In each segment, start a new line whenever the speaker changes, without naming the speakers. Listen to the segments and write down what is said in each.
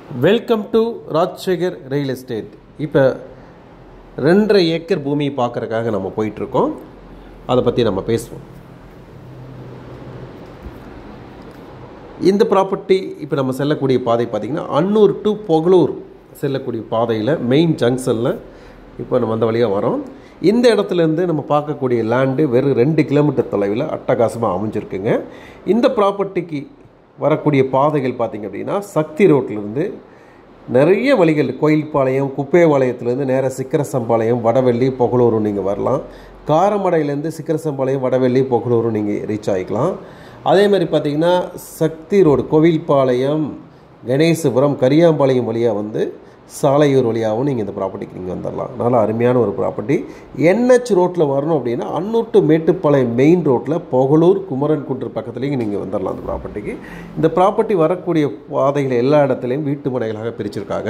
Welcome to Rajasekar real estate. இப்போ 2.5 acre பூமி பார்க்குறதுக்காக நம்ம போயிட்டுருக்கோம். அதை பற்றி நம்ம பேசுவோம். இந்த ப்ராப்பர்ட்டி இப்போ நம்ம செல்லக்கூடிய பாதை பார்த்திங்கன்னா அன்னூர் டு பொகலூர் செல்லக்கூடிய பாதையில் மெயின் ஜங்ஷனில் இப்போ நம்ம அந்த வழியாக வரோம். இந்த இடத்துலேருந்து நம்ம பார்க்கக்கூடிய லேண்டு வெறும் 2 கிலோமீட்டர் தொலைவில் அட்டகாசமாக அமைஞ்சிருக்குங்க. இந்த ப்ராப்பர்ட்டிக்கு வரக்கூடிய பாதைகள் பார்த்திங்க அப்படின்னா சக்தி ரோட்லேருந்து நிறைய வழிகள், கோயில்பாளையம், குப்பைபாளையத்துலேருந்து நேராக சிக்கரசம்பாளையம், வடவெள்ளி, பொகலூரும் நீங்கள் வரலாம். காரமடையிலேருந்து சிக்கரசம்பாளையம், வடவெள்ளி, பொகலூரும் நீங்கள் ரீச் ஆகிக்கலாம். அதே மாதிரி பார்த்திங்கன்னா சக்தி ரோடு கோவில்பாளையம், கணேசபுரம், கரியாம்பாளையம் வழியாக வந்து சாலையூர் வழியாகவும் நீங்கள் இந்த ப்ராப்பர்ட்டிக்கு நீங்கள் வந்துடலாம். நல்லா அருமையான ஒரு ப்ராப்பர்ட்டி. NH ரோட்டில் வரணும் அப்படின்னா அன்னூர் டு மேட்டுப்பாளையம் மெயின் ரோட்டில் பொகலூர், குமரன் குன்று பக்கத்துலேயும் நீங்கள் வந்துடலாம் அந்த ப்ராப்பர்ட்டிக்கு. இந்த ப்ராப்பர்ட்டி வரக்கூடிய பாதைகள் எல்லா இடத்துலையும் வீட்டு மனைகளாக பிரிச்சிருக்காங்க.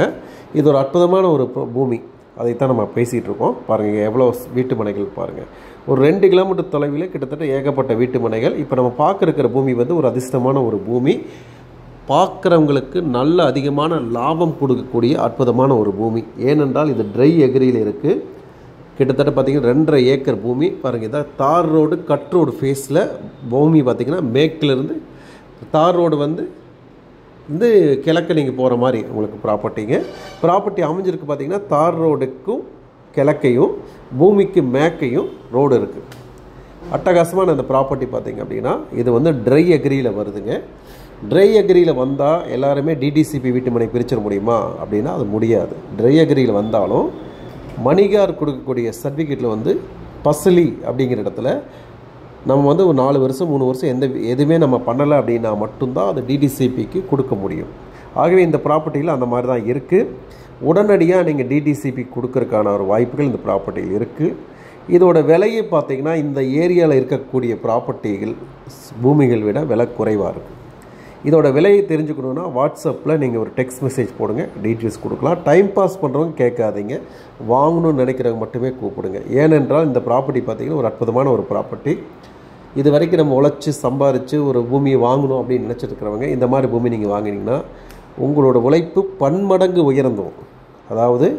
இது ஒரு அற்புதமான ஒரு பூமி. அதைத்தான் நம்ம பேசிகிட்டு இருக்கோம். பாருங்கள் எவ்வளோ வீட்டு மனைகள் பாருங்கள். ஒரு 2 கிலோமீட்டர் தொலைவில் கிட்டத்தட்ட ஏகப்பட்ட வீட்டு மனைகள். இப்போ நம்ம பார்க்குற பூமி வந்து ஒரு அதிர்ஷ்டமான ஒரு பூமி. பார்க்குறவங்களுக்கு நல்ல அதிகமான லாபம் கொடுக்கக்கூடிய அற்புதமான ஒரு பூமி. ஏனென்றால் இது ட்ரை எக்ரியில் இருக்குது. கிட்டத்தட்ட பார்த்திங்கன்னா 2.5 ஏக்கர் பூமி. பாருங்கள், இதான் தார் ரோடு கட் ரோடு ஃபேஸில் பூமி. பார்த்திங்கன்னா மேற்கிலேருந்து தார் ரோடு வந்து கிழக்கு நீங்கள் போகிற மாதிரி உங்களுக்கு ப்ராப்பர்ட்டி அமைஞ்சிருக்கு. பார்த்திங்கன்னா தார் ரோடுக்கும் கிழக்கையும் பூமிக்கு மேற்கையும் ரோடு இருக்குது. அட்டகாசமான அந்த ப்ராப்பர்ட்டி பார்த்திங்க அப்படின்னா இது வந்து ட்ரை எக்ரியில் வருதுங்க. ட்ரை அக்ரியில் வந்தால் எல்லாருமே டிடிசிபி வீட்டு மனை பிரிச்சிட முடியுமா அப்படின்னா அது முடியாது. ட்ரை அக்ரியில் வந்தாலும் மணிகார் கொடுக்கக்கூடிய சர்டிஃபிகேட்டில் வந்து பசலி அப்படிங்கிற இடத்துல நம்ம வந்து ஒரு 4 வருஷம் 3 வருஷம் எதுவுமே நம்ம பண்ணலை அப்படின்னா மட்டும்தான் அது டிடிசிபிக்கு கொடுக்க முடியும். ஆகவே இந்த ப்ராப்பர்ட்டியில் அந்த மாதிரி தான் இருக்குது. உடனடியாக நீங்கள் டிடிசிபி கொடுக்கறதுக்கான ஒரு வாய்ப்புகள் இந்த ப்ராப்பர்ட்டியில் இருக்குது. இதோட விலையை பார்த்திங்கன்னா இந்த ஏரியாவில் இருக்கக்கூடிய ப்ராப்பர்ட்டிகள் பூமிகள் விட விலை குறைவாக இருக்குது. இதோட விலையை தெரிஞ்சுக்கணுன்னா வாட்ஸ்அப்பில் நீங்கள் ஒரு டெக்ஸ்ட் மெசேஜ் போடுங்க, டீட்டெயில்ஸ் கொடுக்கலாம். டைம் பாஸ் பண்ணுறவங்க கேட்காதீங்க, வாங்கணும்னு நினைக்கிறவங்க மட்டுமே கூப்பிடுங்க. ஏனென்றால் இந்த ப்ராப்பர்ட்டி பார்த்திங்கன்னா ஒரு அற்புதமான ஒரு ப்ராப்பர்ட்டி. இது வரைக்கும் நம்ம உழைச்சி சம்பாரித்து ஒரு பூமியை வாங்கணும் அப்படின்னு நினச்சிருக்கிறவங்க இந்த மாதிரி பூமி நீங்கள் வாங்கினீங்கன்னா உங்களோட உழைப்பு பன்மடங்கு உயர்ந்துடும். அதாவது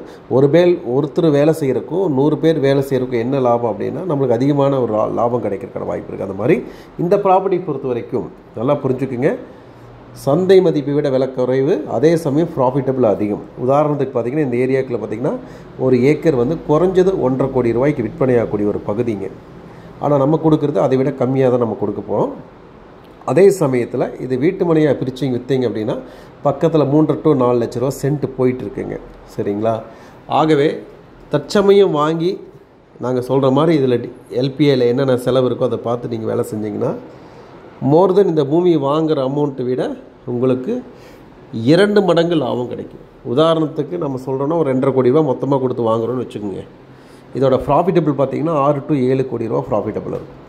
ஒருத்தர் வேலை செய்கிறக்கும் 100 பேர் வேலை செய்கிறக்கும் என்ன லாபம் அப்படின்னா நம்மளுக்கு அதிகமான ஒரு லாபம் கிடைக்கிறதுக்கான வாய்ப்பு இருக்குது. அந்த மாதிரி இந்த ப்ராப்பர்ட்டி பொறுத்த வரைக்கும் நல்லா புரிஞ்சுக்குங்க. சந்தை மதிப்பை விட விலை குறைவு, அதே சமயம் ப்ராஃபிட்டபிள் அதிகம். உதாரணத்துக்கு பார்த்திங்கன்னா இந்த ஏரியாவுக்குள்ள பார்த்திங்கன்னா ஒரு ஏக்கர் வந்து குறைஞ்சது 1.5 கோடி ரூபாய்க்கு விற்பனையாகக்கூடிய ஒரு பகுதிங்க. ஆனால் நம்ம கொடுக்குறது அதை விட கம்மியாக தான் நம்ம கொடுக்க போகிறோம். அதே சமயத்தில் இது வீட்டு மனையாக பிரித்து விற்றீங்க அப்படின்னா பக்கத்தில் 3 to 4 லட்ச ரூபா சென்ட் போயிட்டுருக்குங்க. சரிங்களா? ஆகவே தற்சமயம் வாங்கி நாங்கள் சொல்கிற மாதிரி இதில் எல்பிஐயில் என்னென்ன செலவு இருக்கோ அதை பார்த்து நீங்கள் வேலை செஞ்சிங்கன்னா மோர் தென் இந்த பூமியை வாங்குகிற அமௌண்ட்டை விட உங்களுக்கு 2 மடங்கு லாபம் கிடைக்கும். உதாரணத்துக்கு நம்ம சொல்கிறோன்னா ஒரு 2.5 கோடி ரூபா மொத்தமாக கொடுத்து வாங்குகிறோன்னு வச்சுக்கோங்க. இதோட ப்ராஃபிட்டபிள் பார்த்திங்கன்னா 6 to 7 கோடி ரூபா ப்ராஃபிட்டபிள் இருக்கும்.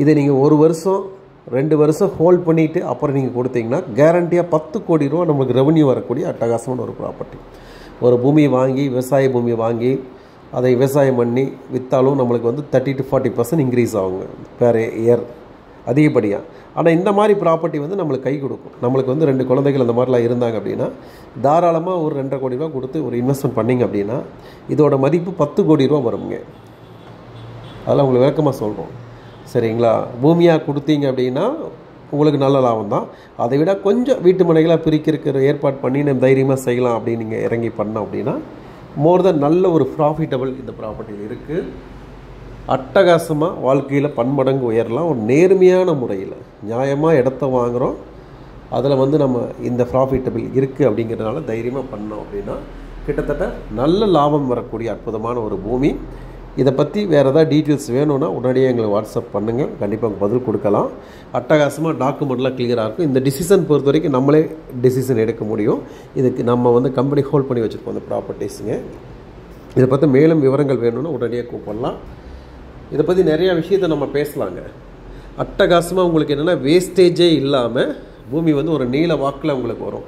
இதை நீங்கள் 1 வருஷம் 2 வருஷம் ஹோல்ட் பண்ணிவிட்டு அப்புறம் நீங்கள் கொடுத்தீங்கன்னா கேரண்டியாக 10 கோடி ரூபா நம்மளுக்கு ரெவன்யூ வரக்கூடிய அட்டகாசமான ஒரு ப்ராப்பர்ட்டி. ஒரு பூமியை வாங்கி விவசாய பூமியை வாங்கி அதை விவசாயம் பண்ணி விற்றாலும் நம்மளுக்கு வந்து 30 to 40% இன்க்ரீஸ் ஆகுங்க பெர் இயர் அதிகப்படியாக. ஆனால் இந்த மாதிரி ப்ராப்பர்ட்டி வந்து நம்மளுக்கு கை கொடுக்கும். நம்மளுக்கு வந்து 2 குழந்தைகள் அந்த மாதிரிலாம் இருந்தாங்க அப்படின்னா தாராளமாக ஒரு 2.5 கோடி ரூபா கொடுத்து ஒரு இன்வெஸ்ட்மெண்ட் பண்ணிங்க அப்படின்னா இதோட மதிப்பு 10 கோடி ரூபா வருங்க. அதெல்லாம் உங்களுக்கு விளக்கமாக சொல்கிறோம். சரிங்களா? பூமியாக கொடுத்தீங்க அப்படின்னா உங்களுக்கு நல்ல லாபம் தான். அதை விட கொஞ்சம் வீட்டு மனைகளாக பிரிக்கிற ஏற்பாடு பண்ணி நம்ம தைரியமாக செய்யலாம் அப்படின்னு நீங்கள் இறங்கி பண்ணோம் அப்படின்னா மோர் தென் நல்ல ஒரு ப்ராஃபிட்டபிள் இந்த ப்ராப்பர்ட்டியில் இருக்குது. அட்டகாசமாக வாழ்க்கையில் பன்மடங்கு உயரலாம். ஒரு நேர்மையான முறையில் நியாயமாக இடத்த வாங்குகிறோம், அதில் வந்து நம்ம இந்த ப்ராஃபிட்டபிள் இருக்குது அப்படிங்கிறதுனால தைரியமாக பண்ணோம் அப்படின்னா கிட்டத்தட்ட நல்ல லாபம் வரக்கூடிய அற்புதமான ஒரு பூமி. இதை பற்றி வேறு ஏதாவது டீட்டெயில்ஸ் வேணும்னா உடனடியாக எங்களுக்கு வாட்ஸ்அப் பண்ணுங்கள், கண்டிப்பாக பதில் கொடுக்கலாம். அட்டகாசமாக டாக்குமெண்ட்லாம் கிளியராக இருக்கும். இந்த டிசிஷன் பொறுத்த வரைக்கும் நம்மளே டிசிஷன் எடுக்க முடியும். இதுக்கு நம்ம வந்து கம்பெனி ஹோல்ட் பண்ணி வச்சுருக்கோம் அந்த ப்ராப்பர்ட்டிஸுங்க. இதை பற்றி மேலும் விவரங்கள் வேணும்னா உடனடியாக கூப்பிடலாம். இதை பற்றி நிறையா விஷயத்தை நம்ம பேசலாங்க. அட்டகாசமாக உங்களுக்கு என்னென்னா வேஸ்டேஜே இல்லாமல் பூமி வந்து ஒரு நீள வாக்கில் உங்களுக்கு வரும்.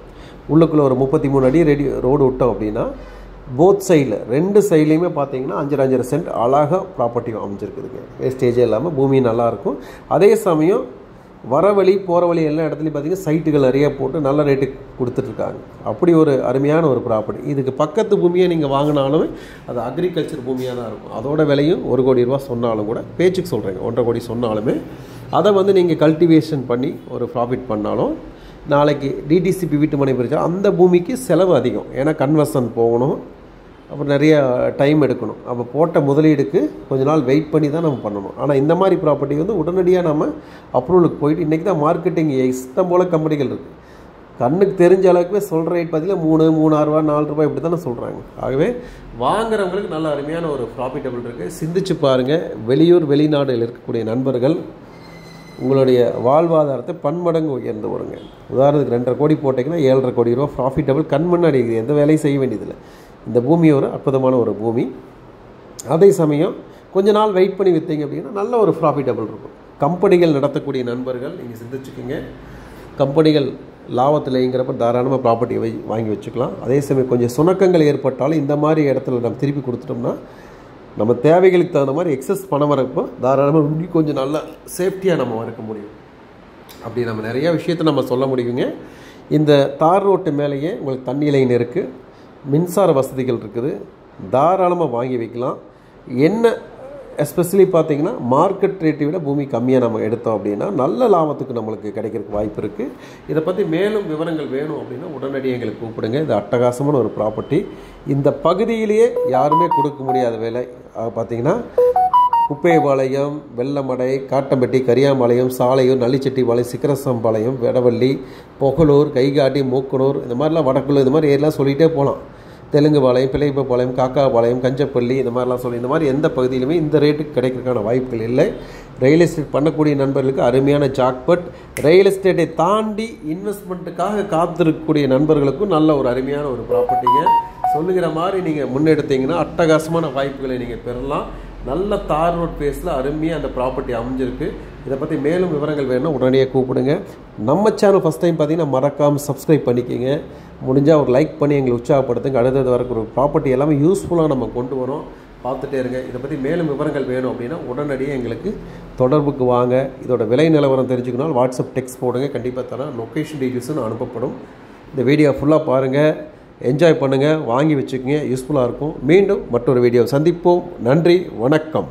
உள்ளுக்குள்ளே ஒரு 33 அடி ரோடு விட்டோம் அப்படின்னா போத் சைடில் 2 சைட்லேயுமே பார்த்தீங்கன்னா 5.5 சென்ட் அழகாக ப்ராப்பர்ட்டி அமைஞ்சிருக்குதுங்க. வேஸ்டேஜே இல்லாமல் பூமி நல்லாயிருக்கும். அதே சமயம் வர வழி போகிற வழி எல்லா இடத்துலையும் பார்த்திங்கன்னா சைட்டுகள் நிறைய போட்டு நல்ல ரேட்டுக்கு கொடுத்துட்ருக்காங்க. அப்படி ஒரு அருமையான ஒரு ப்ராப்பர்ட்டி. இதுக்கு பக்கத்து பூமியை நீங்கள் வாங்கினாலும் அது அக்ரிகல்ச்சர் பூமியாக தான் இருக்கும். அதோட விலையும் 1 கோடி ரூபா சொன்னாலும் கூட, பேச்சுக்கு சொல்கிறேங்க, 1.5 கோடி சொன்னாலுமே அதை நீங்கள் கல்டிவேஷன் பண்ணி ஒரு ப்ராஃபிட் பண்ணாலும் நாளைக்கு டிடிசிபி வீட்டு மனை பிரித்தா அந்த பூமிக்கு செலவு அதிகம். ஏன்னா கன்வர்ஷன் போகணும், அப்புறம் நிறைய டைம் எடுக்கணும். அப்போ போட்ட முதலீடுக்கு கொஞ்ச நாள் வெயிட் பண்ணி தான் நம்ம பண்ணணும். ஆனால் இந்த மாதிரி ப்ராப்பர்ட்டி உடனடியாக நம்ம அப்ரூவலுக்கு போயிட்டு இன்றைக்கி தான் மார்க்கெட்டிங் இஷ்டம் போல் கம்பெனிகள் இருக்குது. கண்ணுக்கு தெரிஞ்ச அளவுக்கு சொல்கிற ரேட் பார்த்திங்கன்னா 3, 3.6 ரூபா, 4 ரூபாய் இப்படி தானே சொல்கிறாங்க. ஆகவே வாங்குறவங்களுக்கு நல்ல அருமையான ஒரு ப்ராஃபிட்டபிள் இருக்குது. சிந்திச்சு பாருங்கள். வெளியூர் வெளிநாடுகள் இருக்கக்கூடிய நண்பர்கள் உங்களுடைய வாழ்வாதாரத்தை பன்மடங்கு உயர்ந்து வருங்க. உதாரணத்துக்கு 2.5 கோடி போட்டிங்கன்னா 7.5 கோடி ரூபா ப்ராஃபிட்டபிள் கண் முன்னாடி. எந்த வேலையும் செய்ய வேண்டியதில்லை. இந்த பூமி ஒரு அற்புதமான ஒரு பூமி. அதே சமயம் கொஞ்ச நாள் வெயிட் பண்ணி விற்றீங்க அப்படின்னா நல்ல ஒரு ப்ராஃபிட்டபிள் இருக்கும். கம்பெனிகள் நடத்தக்கூடிய நண்பர்கள் நீங்கள் சிந்திச்சுக்கோங்க. கம்பெனிகள் லாபத்தில்ங்கிறப்ப தாராளமாக ப்ராப்பர்ட்டியை வாங்கி வச்சுக்கலாம். அதே சமயம் கொஞ்சம் சுணக்கங்கள் ஏற்பட்டாலும் இந்த மாதிரி இடத்துல நம்ம திருப்பி கொடுத்துட்டோம்னா நம்ம தேவைகளுக்கு தகுந்த மாதிரி எக்ஸஸ் பணம் வரப்போ தாராளமாக இன்னும் கொஞ்சம் நல்லா சேஃப்டியாக நம்ம இருக்க முடியும். அப்படி நம்ம நிறையா விஷயத்தை நம்ம சொல்ல முடியுங்க. இந்த தார் ரோட்டு மேலேயே உங்களுக்கு தண்ணி லைன் இருக்குது, மின்சார வசதிகள் இருக்குது, தாராளமாக வாங்கி வைக்கலாம். என்ன எஸ்பெஷலி பார்த்திங்கன்னா மார்க்கெட் ரேட்டை விட பூமி கம்மியாக நம்ம எடுத்தோம் அப்படின்னா நல்ல லாபத்துக்கு நம்மளுக்கு கிடைக்கிறதுக்கு வாய்ப்பு இருக்குது. இதை பற்றி மேலும் விவரங்கள் வேணும் அப்படின்னா உடனடியாக எங்களுக்கு கூப்பிடுங்க. இது அட்டகாசமான ஒரு ப்ராப்பர்ட்டி. இந்த பகுதியிலேயே யாருமே கொடுக்க முடியாத வேலை பார்த்திங்கன்னா குப்பைபாளையம், வெள்ளமடை, காட்டம்பட்டி, கரியாம்பாளையம், சாலையூர், நல்லிச்செட்டிபாளையம், சிக்கரசம்பாளையம், வெடவள்ளி, பொகலூர், கைகாட்டி, மூக்கனூர், இந்த மாதிரிலாம் வடக்குள்ளூர், இந்த மாதிரி ஏரியாலாம் சொல்லிகிட்டே போகலாம். தெலுங்குபாளையம், பிள்ளைப்பாளையம், காக்காபாளையம், கஞ்சப்பள்ளி, இந்த மாதிரிலாம் சொல்லி இந்த மாதிரி எந்த பகுதியிலுமே இந்த ரேட்டுக்கு கிடைக்கிறதுக்கான வாய்ப்புகள் இல்லை. ரியல் எஸ்டேட் பண்ணக்கூடிய நண்பர்களுக்கு அருமையான ஜாக்பட். ரியல் எஸ்டேட்டை தாண்டி இன்வெஸ்ட்மெண்ட்டுக்காக காத்திருக்கக்கூடிய நண்பர்களுக்கும் நல்ல ஒரு அருமையான ஒரு ப்ராப்பர்ட்டிங்க. சொல்லுகிற மாதிரி நீங்கள் முன்னெடுத்தீங்கன்னா அட்டகாசமான வாய்ப்புகளை நீங்கள் பெறலாம். நல்ல தார் ரோட் பேஸில் அருமையாக அந்த ப்ராப்பர்ட்டி அமைஞ்சிருக்கு. இதை பற்றி மேலும் விவரங்கள் வேணும்னா உடனடியாக கூப்பிடுங்க. நம்ம சேனல் ஃபஸ்ட் டைம் பார்த்தீங்கன்னா மறக்காமல் சப்ஸ்கிரைப் பண்ணிக்கோங்க. முடிஞ்சால் ஒரு லைக் பண்ணி எங்களை உற்சாகப்படுத்துங்க. அடுத்தது வரக்கூடிய ஒரு ப்ராப்பர்ட்டி எல்லாமே யூஸ்ஃபுல்லாக நம்ம கொண்டு வரோம். பார்த்துட்டே இருங்க. இதை பற்றி மேலும் விவரங்கள் வேணும் அப்படின்னா உடனடியாக எங்களுக்கு தொடர்புக்கு வாங்க. இதோட விலை நிலவரம் தெரிஞ்சுக்கணும். வாட்ஸ்அப் டெக்ஸ்ட் போடுங்க. கண்டிப்பாக தரேன். லொக்கேஷன் டீட்டெயில்ஸும் அனுப்பப்படும். இந்த வீடியோ ஃபுல்லாக பாருங்கள், என்ஜாய் பண்ணுங்கள், வாங்கி வச்சுக்கோங்க. யூஸ்ஃபுல்லாக இருக்கும். மீண்டும் மற்றொரு வீடியோ சந்திப்போம். நன்றி, வணக்கம்.